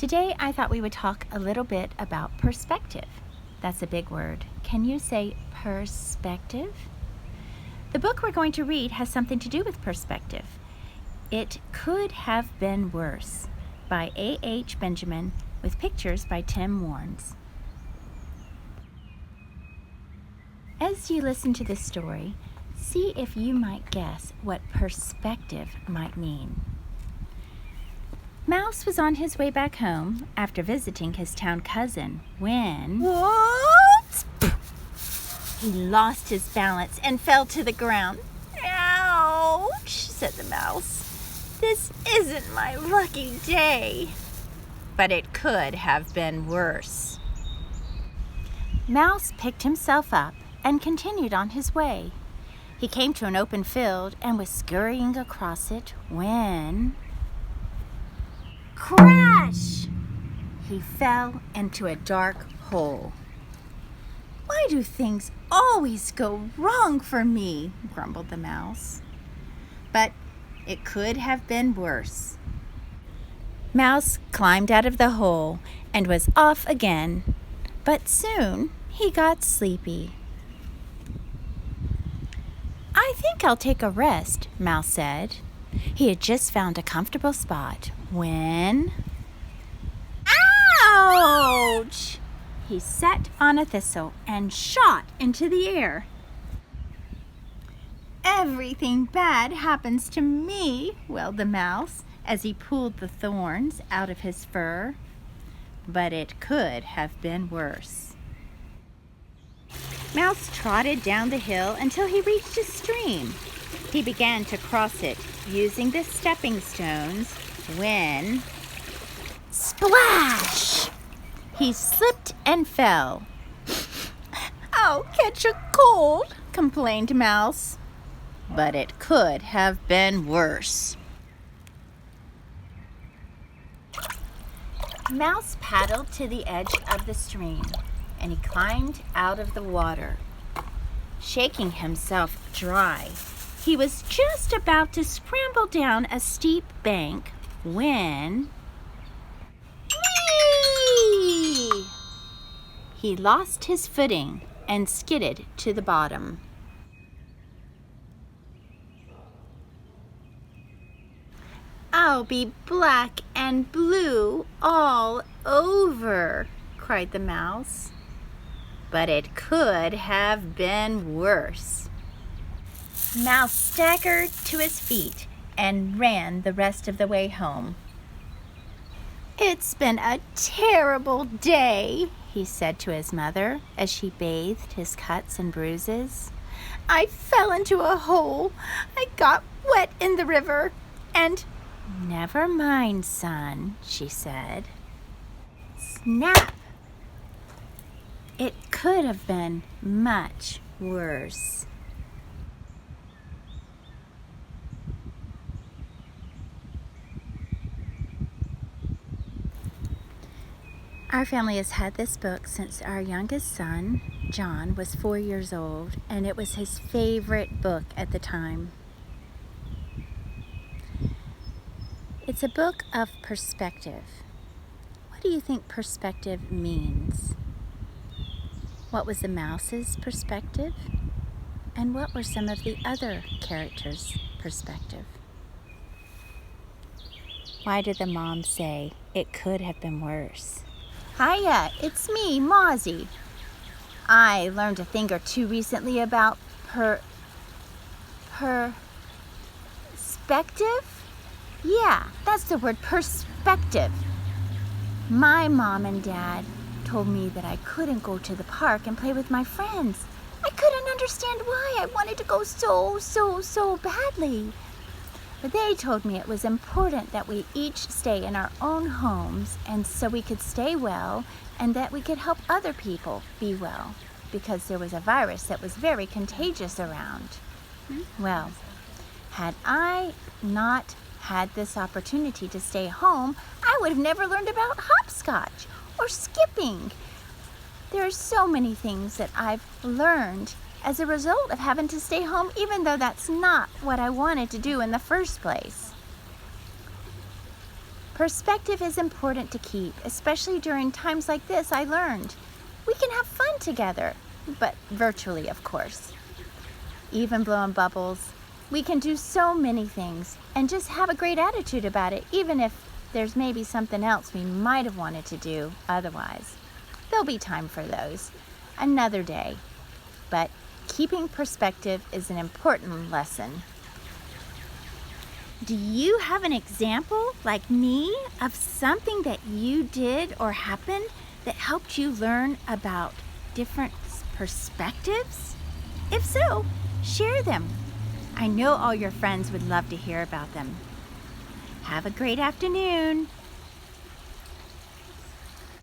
Today I thought we would talk a little bit about perspective. That's a big word. Can you say perspective? The book we're going to read has something to do with perspective. It Could Have Been Worse by A.H.Benjamin with pictures by Tim Warnes. As you listen to this story, see if you might guess what perspective might mean. Mouse was on his way back home after visiting his town cousin when... What? He lost his balance and fell to the ground. Ouch, said the mouse. This isn't my lucky day. But it could have been worse. Mouse picked himself up and continued on his way. He came to an open field and was scurrying across it when... Crash! He fell into a dark hole. Why do things always go wrong for me? Grumbled the mouse. But it could have been worse. Mouse climbed out of the hole and was off again, but soon he got sleepy. I think I'll take a rest, Mouse said. He had just found a comfortable spot when... Ouch! He sat on a thistle and shot into the air. Everything bad happens to me, wailed the mouse as he pulled the thorns out of his fur. But it could have been worse. Mouse trotted down the hill until he reached a stream. He began to cross it using the stepping stones when... Splash! He slipped and fell. I'll catch a cold, complained Mouse. But it could have been worse. Mouse paddled to the edge of the stream, and he climbed out of the water. Shaking himself dry, he was just about to scramble down a steep bank when... Whee! He lost his footing and skidded to the bottom. I'll be black and blue all over, cried the mouse. But it could have been worse. Mouse staggered to his feet and ran the rest of the way home. It's been a terrible day, he said to his mother as she bathed his cuts and bruises. I fell into a hole. I got wet in the river and... Never mind, son, she said. Snap! It could have been much worse. Our family has had this book since our youngest son, John, was 4 years old, and it was his favorite book at the time. It's a book of perspective. What do you think perspective means? What was the mouse's perspective? And what were some of the other characters' perspective? Why did the mom say it could have been worse? Hiya, it's me, Mozzie. I learned a thing or two recently about perspective? Yeah, that's the word, perspective. My mom and dad told me that I couldn't go to the park and play with my friends. I couldn't understand why. I wanted to go so badly. But they told me it was important that we each stay in our own homes and so we could stay well and that we could help other people be well because there was a virus that was very contagious around. Well, had I not had this opportunity to stay home, I would have never learned about hopscotch or skipping. There are so many things that I've learned as a result of having to stay home, even though that's not what I wanted to do in the first place. Perspective is important to keep, especially during times like this. I learned we can have fun together, but virtually, of course. Even blowing bubbles. We can do so many things and just have a great attitude about it, even if there's maybe something else we might have wanted to do otherwise. There'll be time for those another day. But keeping perspective is an important lesson. Do you have an example, like me, of something that you did or happened that helped you learn about different perspectives? If so, share them. I know all your friends would love to hear about them. Have a great afternoon.